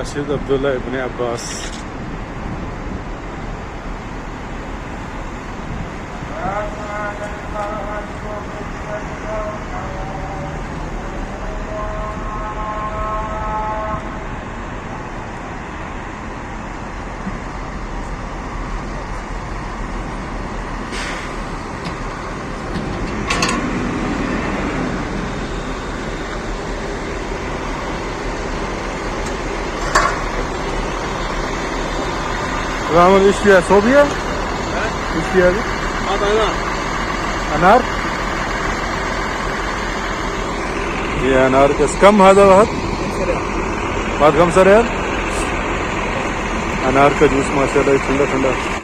मस्जिद अब्दुल्ला इब्न Abbas. Ramon iş diye sobiye? İş diye abi? अनार ये अनार का कम هذا वाहद बहुत कम सर यार। अनार का जूस माशाल्लाह ठंडा ठंडा।